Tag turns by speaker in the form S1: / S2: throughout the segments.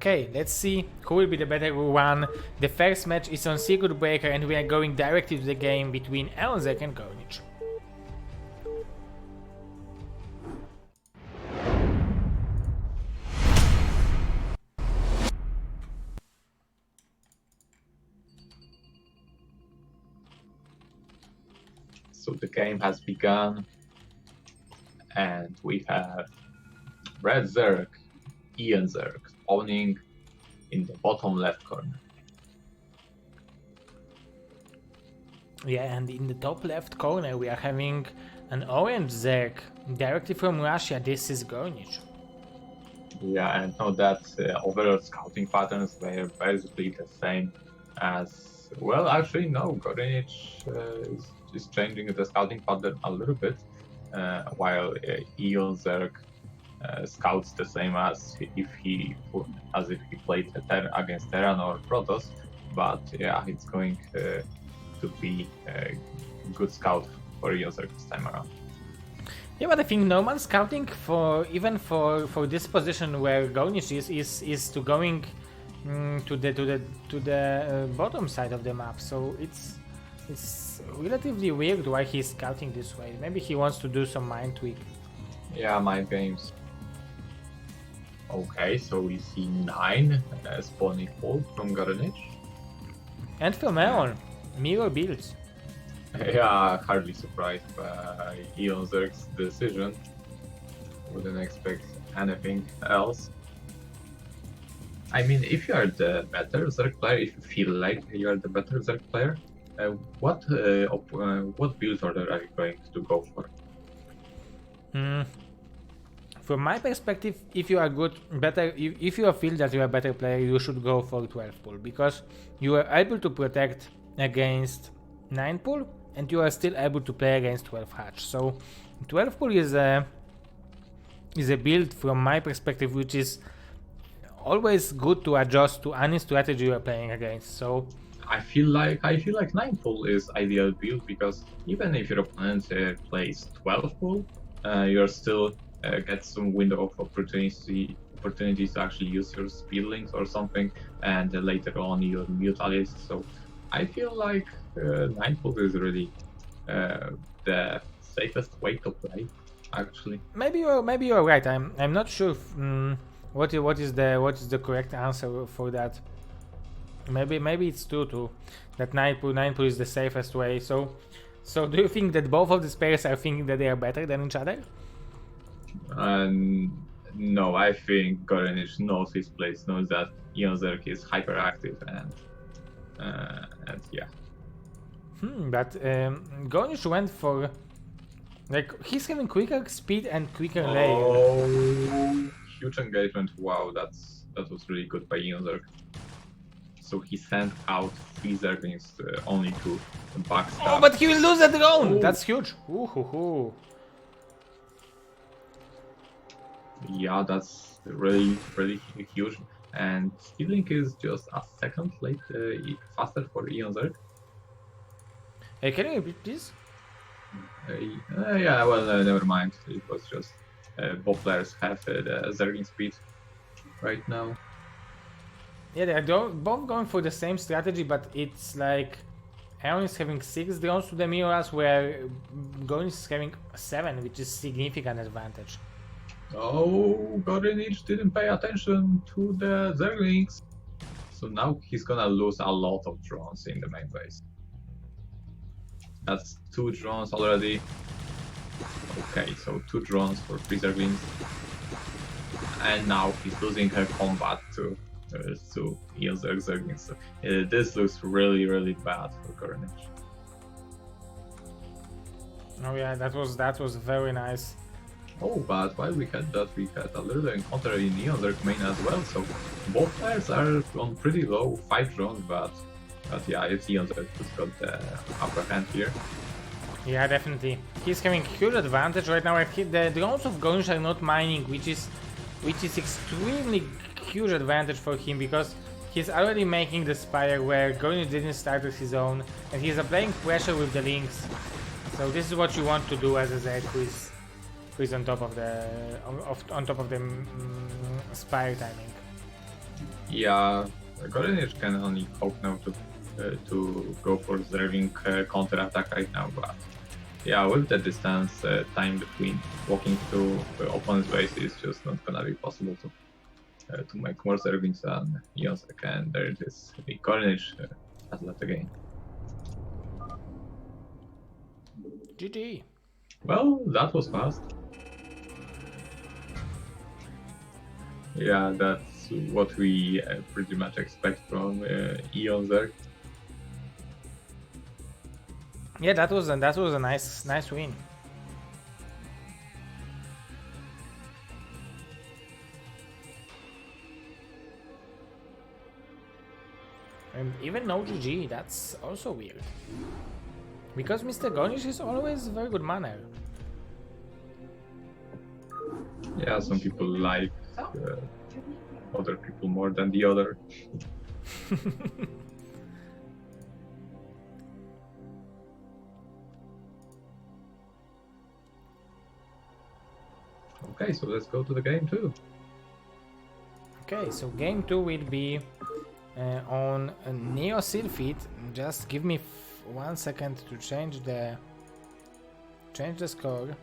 S1: Okay, let's see who will be the better one. The first match is on Circuit Breaker and we are going directly to the game between eOnzErG and gOrynich.
S2: So the game has begun, and we have ZZZero, eOnzErG owning in the bottom left corner.
S1: Yeah, and in the top left corner we are having an orange Zerg directly from Russia. This is gOrynich.
S2: Yeah, and note that overall scouting patterns were basically the same as, well, actually no, gOrynich is changing the scouting pattern a little bit, while eOnzErG scouts the same as if he played against Terran or Protoss, but yeah, it's going to be a good scout for eOnzErG this time around.
S1: Yeah, but I think normal scouting for even for this position where gOrynich is to going to the bottom side of the map. So it's relatively weird why he's scouting this way. Maybe he wants to do some mind tweak.
S2: Yeah, mind games. Okay, so we see 9 spawning pool from gOrynich.
S1: And from eOn, mirror builds.
S2: Yeah, hardly surprised by eOnzErG's decision. Wouldn't expect anything else. I mean, if you are the better Zerg player, if you feel like you are the better Zerg player, what build order are you going to go for?
S1: From my perspective, if you are if you feel that you are a better player, you should go for 12 pull, because you are able to protect against 9 pull and you are still able to play against 12 hatch. So 12 pull is a build from my perspective which is always good to adjust to any strategy you are playing against. So
S2: I feel like 9 pull is ideal build, because even if your opponent plays 12 pull, you're still get some window of opportunities to actually use your speed links or something, and later on your mute allies. So I feel like 9 pull is really the safest way to play, actually.
S1: Maybe you're right. I'm not sure if, what is the correct answer for that. Maybe it's true that 9 pull is the safest way. So do you think that both of these players are thinking that they are better than each other?
S2: No, I think gOrynich knows his place, knows that eOnzErG is hyperactive, and yeah.
S1: But gOrynich went for, like, he's having quicker speed and quicker lane.
S2: Oh, huge engagement! Wow, that was really good by eOnzErG. So he sent out 3 Zerglings only to backstab.
S1: Oh, but he will lose the drone!
S2: Oh.
S1: That's huge. Ooh.
S2: Yeah, that's really huge. And stealing is just a second late faster for eOnzErG.
S1: Can you repeat this?
S2: Yeah, well, never mind. It was just both players have the Zergling speed right now.
S1: Yeah, they are both going for the same strategy, but it's like eOn is having 6 drones to the mirrors, where gOrynich is having 7, which is significant advantage.
S2: Oh, gOrynich didn't pay attention to the Zerglings. So now he's gonna lose a lot of drones in the main base. That's 2 drones already. Okay, so 2 drones for 3 Zerglings. And now he's losing her combat to eOnzErG Zerglings. So this looks really bad for gOrynich.
S1: Oh yeah, that was very nice.
S2: Oh, but while we had that, we had a little encounter in eOnzErG main as well, so both players are on pretty low 5 drones, but yeah, it's eOnzErG who's got the upper hand here.
S1: Yeah, definitely. He's having huge advantage right now. The drones of gOrynich are not mining, which is extremely huge advantage for him, because he's already making the spire where gOrynich didn't start with his own, and he's applying pressure with the links. So this is what you want to do as a Zerg who is on top of the spire timing.
S2: Yeah, gOrynich can only hope now to go for Zerging counter attack right now, but yeah, with the distance, time between walking to the opponent's base is just not gonna be possible to make more Zerglings than eOnzErG, and there it is. The gOrynich has left the game.
S1: GG.
S2: Well, that was fast. Yeah, that's what we pretty much expect from eOnzErG.
S1: Yeah, that was a nice win. And even no GG, that's also weird. Because Mr. gOrynich is always very good manner.
S2: Yeah, some people like other people more than the other. Okay, so let's go to the game 2.
S1: Okay, so game 2 will be on Neo Sylphid. Just give me 1 second to change the score.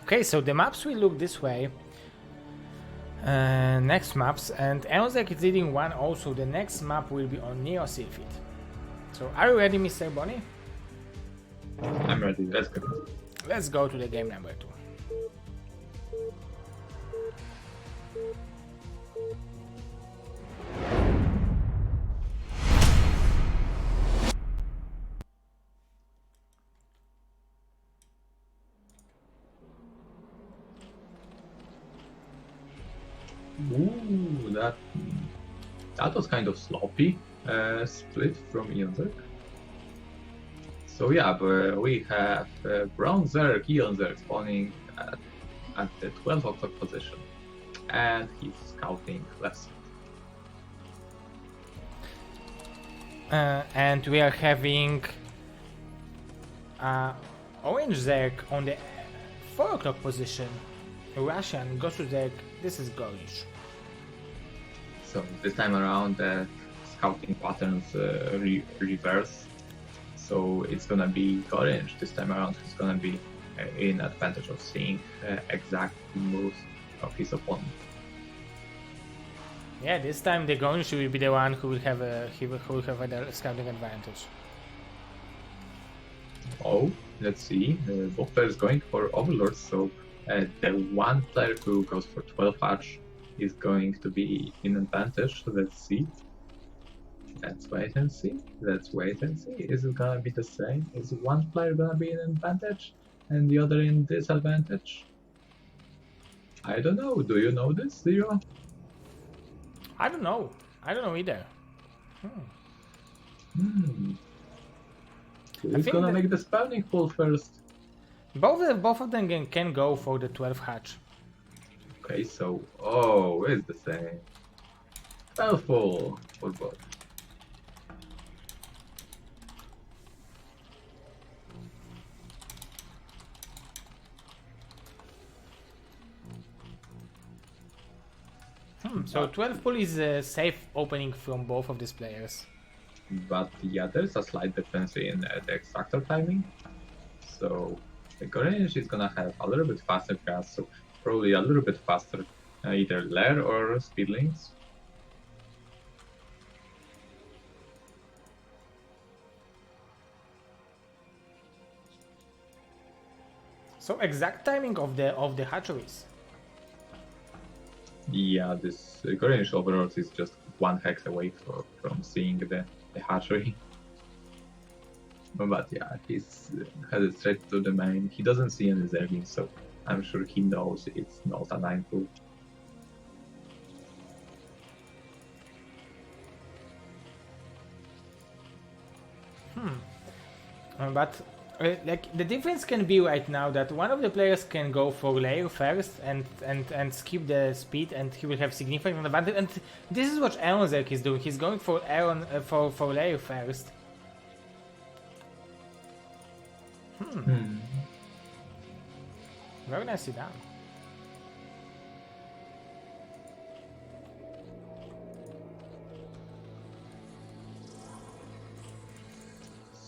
S1: Okay, so the maps will look this way. Next maps, and eOnzErG is leading 1-0, so the next map will be on Neo Sylphid. So are you ready, Mr. Bonnie?
S2: I'm ready, let's go.
S1: Let's go to the game number 2.
S2: Ooh, that was kind of sloppy split from eOnzErG. So yeah, but we have BronzeZerg, eOnzErG spawning at the 12 o'clock position, and he's scouting left side.
S1: And we are having OrangeZerg on the 4 o'clock position. Russian gOrynich. This is gOrynich.
S2: So this time around, the scouting patterns reverse. So it's gonna be gOrynich this time around who's gonna be in advantage of seeing exact moves of his opponent.
S1: Yeah, this time the gOrynich will be the one who will have a scouting advantage.
S2: Oh, let's see. Both players going for Overlords, so the one player who goes for 12 hatch is going to be in advantage. Let's see. Let's wait and see. Let's wait and see. Is it gonna be the same? Is one player gonna be in advantage and the other in disadvantage? I don't know. Do you know this, Zero?
S1: I don't know. I don't know either.
S2: Who's gonna make the spawning pool first?
S1: Both of them can go for the 12 hatch.
S2: Okay, so it's the same. 12 full for both.
S1: So 12 pull is a safe opening from both of these players.
S2: But yeah, there's a slight difference in the extractor timing. So the gOrynich is gonna have a little bit faster gas, so probably a little bit faster either lair or speedlings.
S1: So exact timing of the hatcheries.
S2: Yeah, this gOrynich Overlord is just 1 hex away from seeing the hatchery. But yeah, he's headed straight to the main. He doesn't see any Zerglings, so I'm sure he knows it's not a 9 pool.
S1: But like the difference can be right now that one of the players can go for lair first and skip the speed, and he will have significant advantage. And this is what eOnzErG is doing. He's going for for lair first. Very nicely done.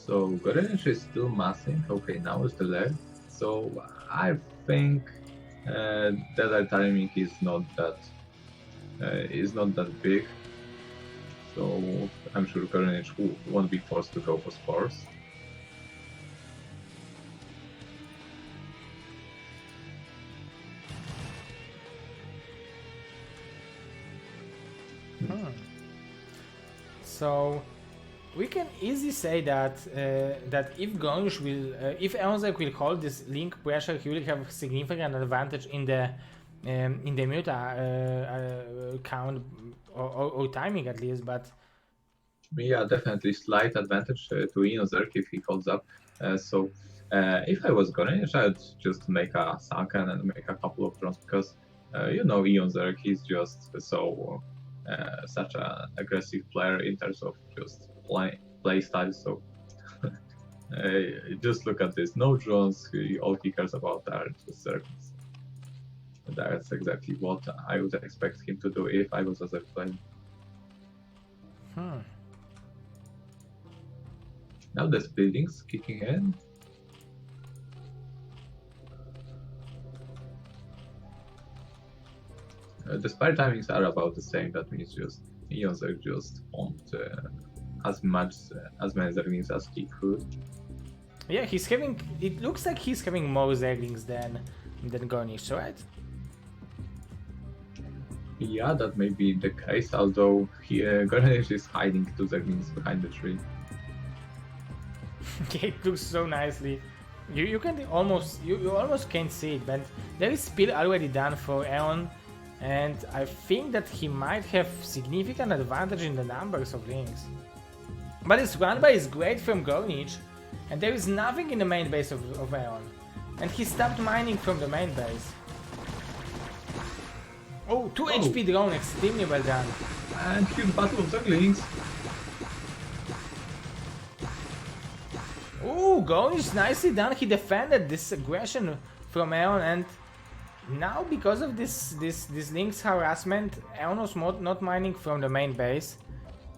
S2: So gOrynich is still massing. Okay, now is the leg. So I think that our timing is not that big. So I'm sure gOrynich won't be forced to go for spores.
S1: So we can easily say that that if gOrynich will, if eOnzErG will hold this link pressure, he will have significant advantage in the muta count or timing at least. But
S2: yeah, definitely slight advantage to eOnzErG if he holds up. So if I was gOrynich, I'd just make a sunken and make a couple of drones because eOnzErG is just so such an aggressive player in terms of just play style. So just look at this: no drones. All he cares about are just circles. That's exactly what I would expect him to do if I was a ZZZero player. Now there's buildings kicking in. The spire timings are about the same. That means just eOnzErG just won't as many zerglings as he could.
S1: yeah, he's having. It looks like he's having more zerglings than gOrynich, right?
S2: Yeah, that may be the case. Although gOrynich is hiding two zerglings behind the tree.
S1: It looks so nicely. You can almost you almost can't see it, but there is spill already done for Eon, and I think that he might have significant advantage in the numbers of links. But his run-by is great from gOrynich, and there is nothing in the main base of Eon, and he stopped mining from the main base. Oh, 2 HP drone, extremely well done.
S2: And huge battle of zerglings.
S1: Oh, gOrynich nicely done. He defended this aggression from Eon, and now because of this Link's harassment, Eon was not mining from the main base,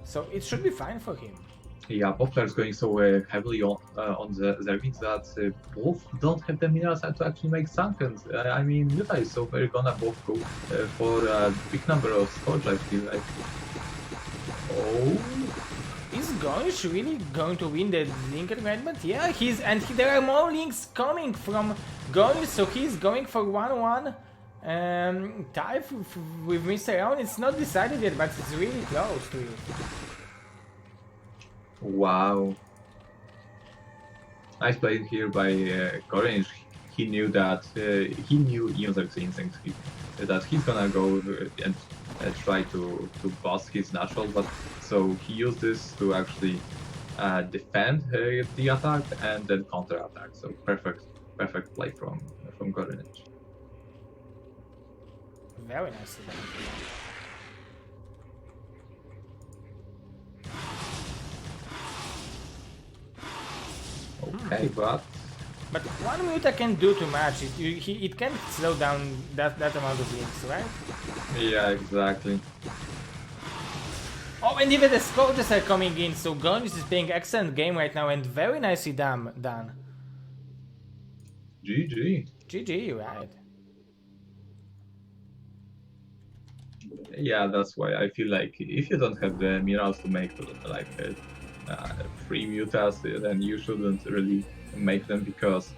S1: so it should be fine for him.
S2: Yeah, both players going so heavily on the zerglings that both don't have the minerals to actually make sunkens. I mean, Muta is so very gonna both go for a big number of storage, I feel like. Oh.
S1: Is gOrynich really going to win the link agreement? Yeah, there are more links coming from gOrynich, so he's going for 1-1 tie with Mr. Eon. It's not decided yet, but it's really close to it.
S2: Wow. Nice play here by gOrynich. He knew that eOnzErG's instinct that he's gonna go and try to boss his natural, but so he used this to actually defend the attack and then counter attack. So perfect play from gOrynich.
S1: Very nicely done.
S2: Okay, but
S1: one Muta can do too much. It can't slow down that amount of links, right?
S2: yeah, exactly.
S1: Oh, and even the scourges are coming in, so gOrynich is playing excellent game right now and very nicely done.
S2: GG.
S1: GG, right?
S2: Yeah, that's why I feel like if you don't have the minerals to make like 3 mutas, then you shouldn't really make them because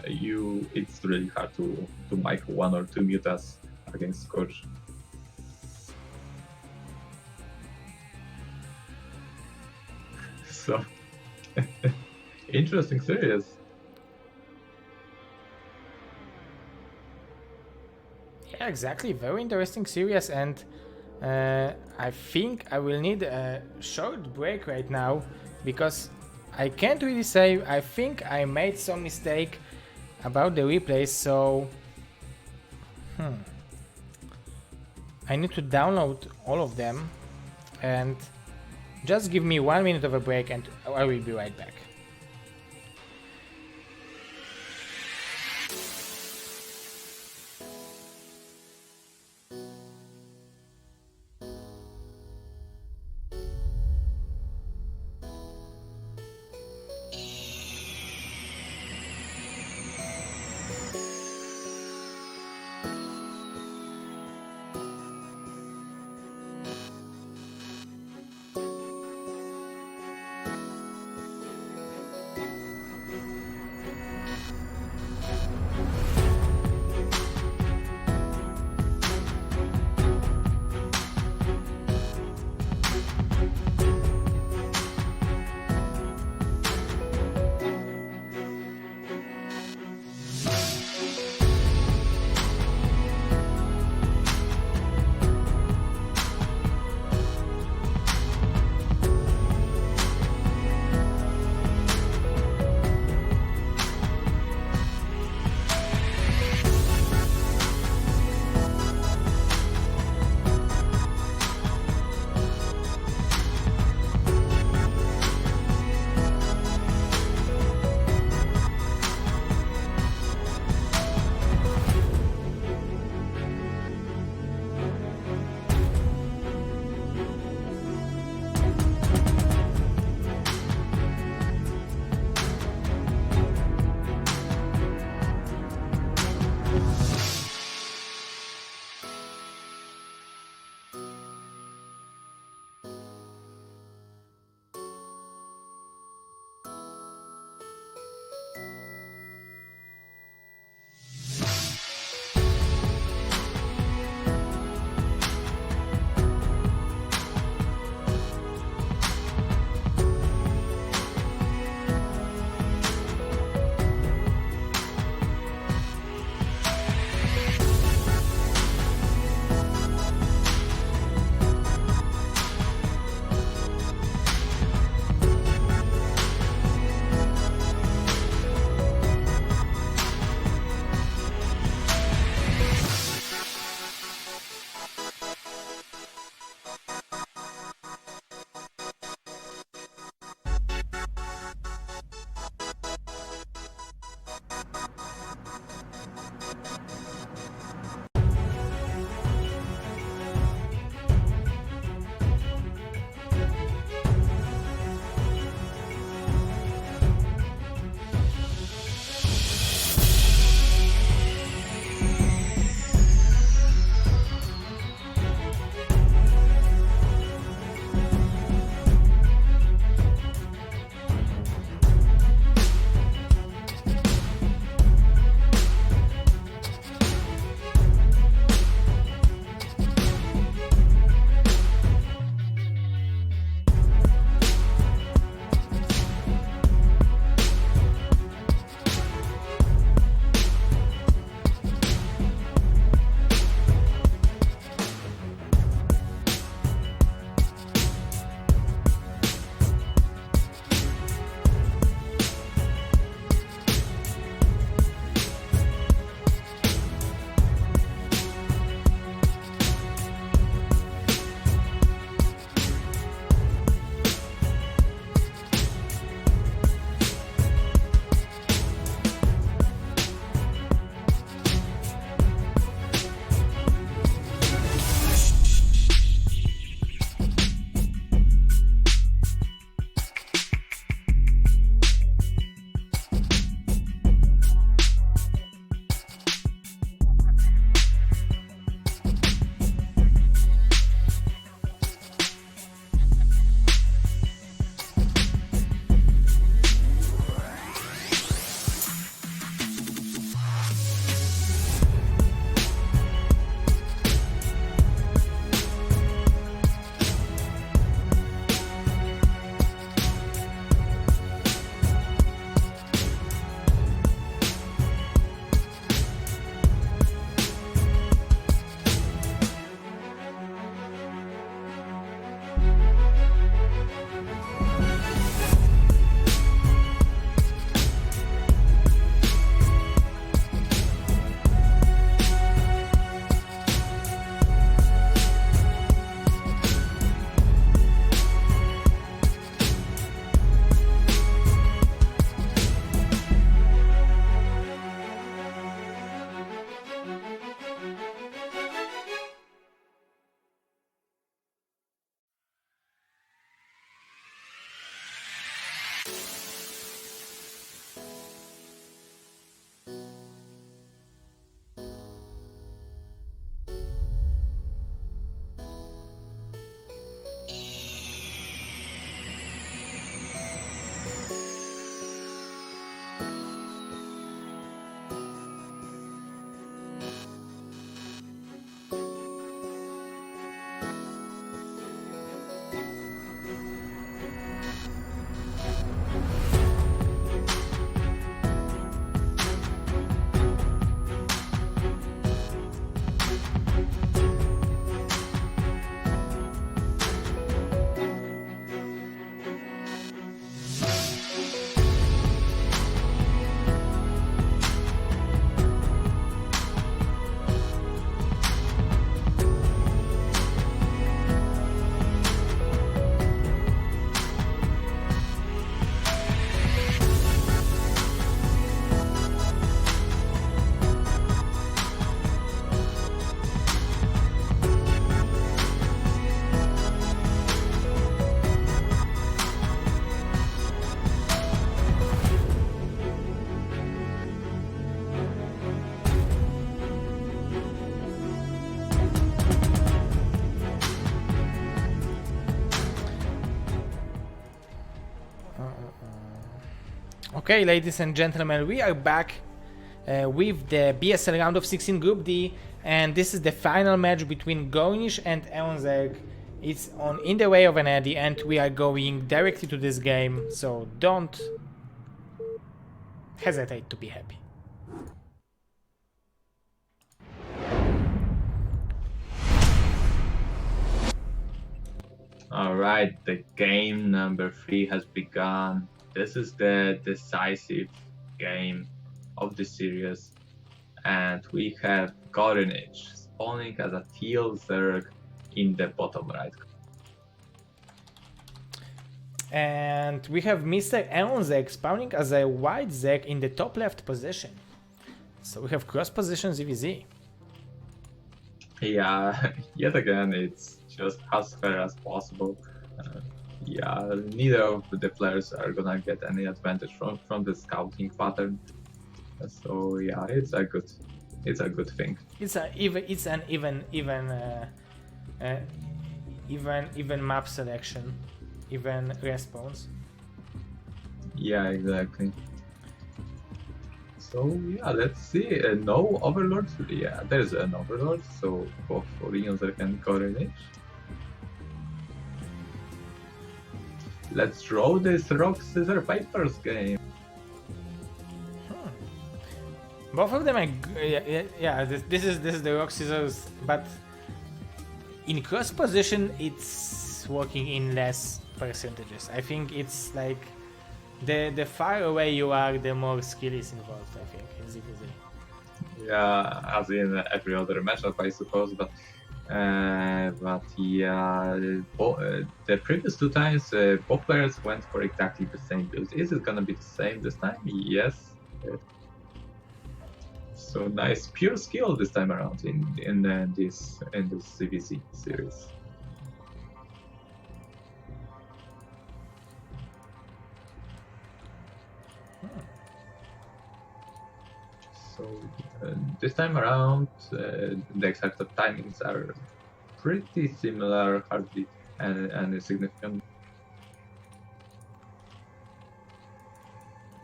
S2: it's really hard to make 1 or 2 mutas against Scourge. So interesting series.
S1: Yeah, exactly. Very interesting series, and I think I will need a short break right now because I can't really say. I think I made some mistake about the replays, so I need to download all of them, and just give me 1 minute of a break and I will be right back. Okay, ladies and gentlemen, we are back with the BSL round of 16 Group D, and this is the final match between gOrynich and eOnzErG. It's in the way of an eddy, and we are going directly to this game, so don't hesitate to be happy.
S2: Alright, the game number 3 has begun. This is the decisive game of the series. And we have gOrynich spawning as a teal Zerg in the bottom right.
S1: And we have Mr. eOnzErG spawning as a white Zerg in the top left position. So we have cross position ZVZ.
S2: Yeah, yet again, it's just as fair as possible. Yeah, neither of the players are gonna get any advantage from the scouting pattern. So yeah, it's a good thing.
S1: It's an even map selection, even response.
S2: Yeah, exactly. So yeah, let's see. No Overlord. Yeah, there's an Overlord. So both for eOnzErG and gOrynich. Let's draw this rock scissor papers game.
S1: Both of them are yeah. This is the rock scissors, but in cross position it's working in less percentages. I think it's like the far away you are, the more skill is involved. I think in ZZZ.
S2: Yeah, as in every other matchup, I suppose. But yeah, the previous two times both players went for exactly the same build. Is it gonna be the same this time? Yes. So nice, pure skill this time around in this CVC series. So this time around, the exact timings are pretty similar, hardly any significant.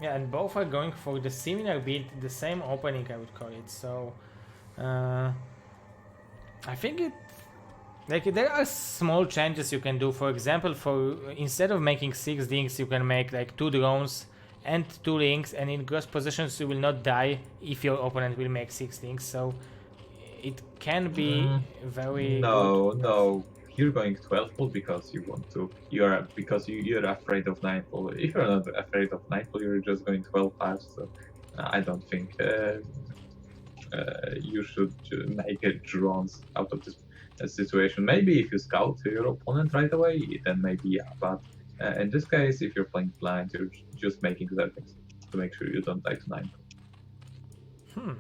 S1: Yeah, and both are going for the similar build, the same opening, I would call it. So I think it like there are small changes you can do. For example, instead of making 6 links, you can make like 2 drones and 2 links, and in cross positions you will not die if your opponent will make 6 links. So it can be very good.
S2: No. You're going 12 pull because you want to. You're afraid of 9 pull. If you're not afraid of 9 pull, you're just going 12 5. So I don't think you should make drones out of this situation. Maybe if you scout your opponent right away, then maybe yeah. But in this case, if you're playing blind, you're just making zerglings to make sure you don't die to 9 pull.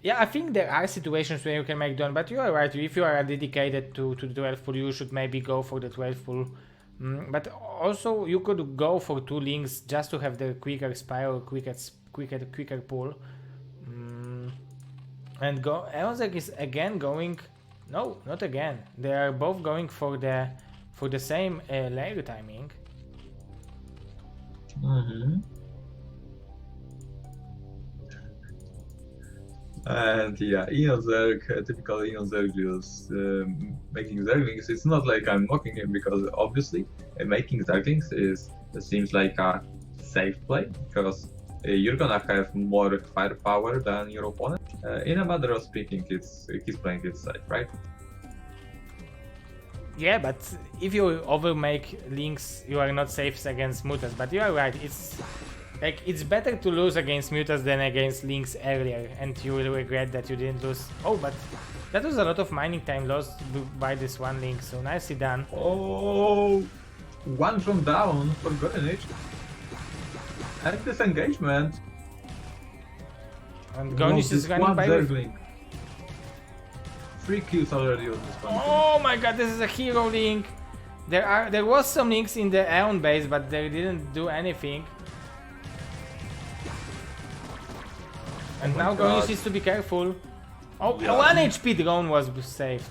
S1: Yeah, I think there are situations where you can make done, but you are right. If you are dedicated to the 12 pull, you should maybe go for the 12 pull. But also you could go for 2 links just to have the quicker spiral, quicker pull. And eOnzErG is again going. No, not again. They are both going for the same layer timing.
S2: And yeah, eOnzErG, typical eOnzErG, just making zerglings. It's not like I'm mocking him, because obviously making zerglings seems like a safe play, because you're gonna have more firepower than your opponent. In a matter of speaking, he's playing it safe, right?
S1: Yeah, but if you overmake links, you are not safe against mutas. But you are right. It's better to lose against mutas than against links earlier, and you will regret that you didn't lose. Oh, but that was a lot of mining time lost by this one link, so nicely done.
S2: Oh, one from down for gOrynich. And disengagement.
S1: And gOrynich is running by
S2: zergling. 3 kills already on this one.
S1: Oh my god, this is a hero link. There was some links in the Aeon base, but they didn't do anything. And now gOrynich needs to be careful. Oh, yeah. 1 HP drone was saved.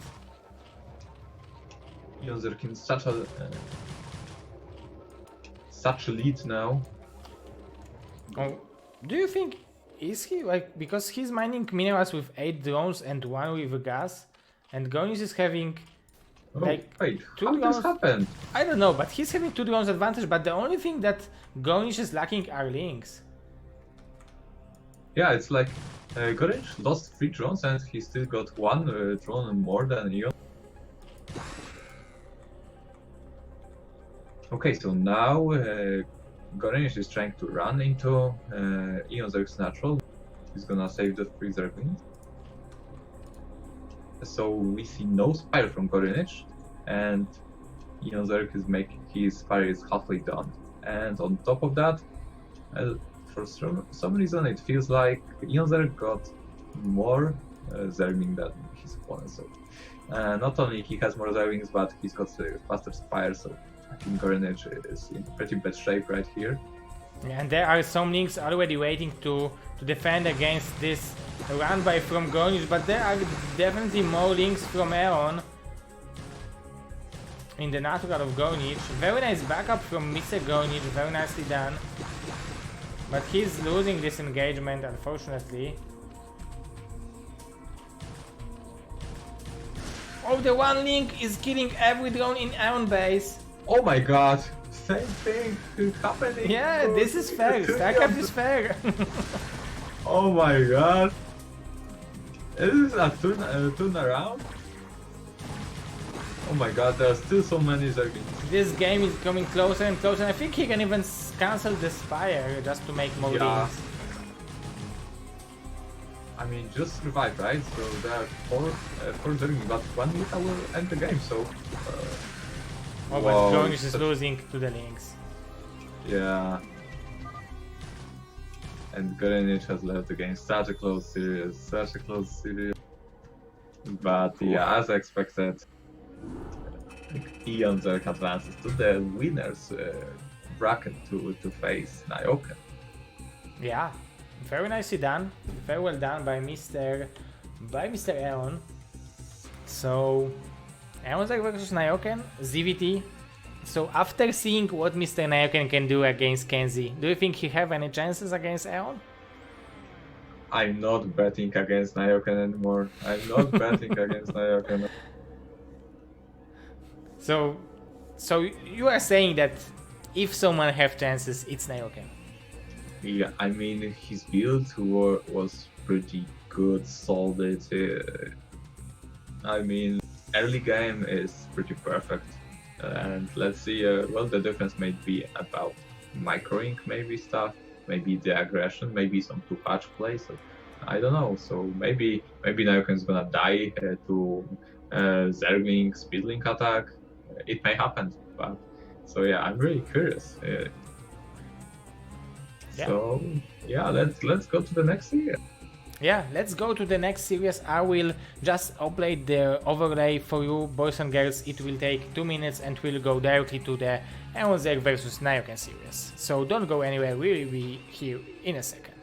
S2: eOnzErG in such such a lead now.
S1: Oh, do you think is he like because he's mining minerals with 8 drones and 1 with gas, and gOrynich is having
S2: Oh,
S1: like
S2: wait,
S1: 2
S2: how
S1: drones?
S2: this happened?
S1: I don't know, but he's having 2 drones advantage. But the only thing that gOrynich is lacking are links.
S2: Yeah, it's like gOrynich lost 3 drones and he still got 1 drone more than eOn. Okay, so now gOrynich is trying to run into eOnzErG's natural. He's gonna save the 3 Zerglings. So we see no Spire from gOrynich, and eOnzErG is making his Spire is halfway done. And on top of that, for some reason it feels like eOnzErG got more Zergling than his opponent. So not only he has more Zerglings, but he's got faster Spire. So I think gOrynich is in pretty bad shape right here.
S1: And there are some links already waiting to defend against this run by from gOrynich, but there are definitely more links from eOn in the natural of gOrynich. Very nice backup from Mr. gOrynich, very nicely done. But he's losing this engagement, unfortunately. Oh, the one link is killing every drone in eOn base.
S2: Oh my god! Same thing happening.
S1: Yeah, this is fair. StarCraft is fair.
S2: Oh my god! Is this a turnaround? Oh my god, there are still so many Zerglings.
S1: This game is coming closer and closer. I think he can even cancel the Spire just to make more links.
S2: I mean, just survive, right? So there are 4 Zerglings, but 1 Mita will end the game, so...
S1: Oh, but gOrynich is losing to the links.
S2: Yeah. And gOrynich has left the game. Such a close series, such a close series. But yeah, as expected, eOnzErG advances to the winners bracket to face Nyoken.
S1: Yeah, very nicely done. Very well done by Mr. eOn. So, eOnzErG versus Nyoken, ZVT. So after seeing what Mr. Nyoken can do against Kenzie, do you think he have any chances against eOn?
S2: I'm not betting against Nyoken anymore. I'm not betting against Nyoken.
S1: So you are saying that if someone have chances, it's Nyoken.
S2: Yeah, I mean, his build was pretty good, solid. I mean, early game is pretty perfect. And let's see, well, the difference may be about microing maybe stuff, maybe the aggression, maybe some too-patch plays. So, I don't know. So maybe Nyoken is gonna die to Zergling speedlink attack. It may happen, but so yeah, I'm really curious.
S1: Yeah.
S2: So yeah, let's go to the next series.
S1: Yeah, let's go to the next series. I will just upload the overlay for you, boys and girls. It will take 2 minutes and we'll go directly to the eOnzErG versus Nyoken series. So don't go anywhere, we will be here in a second.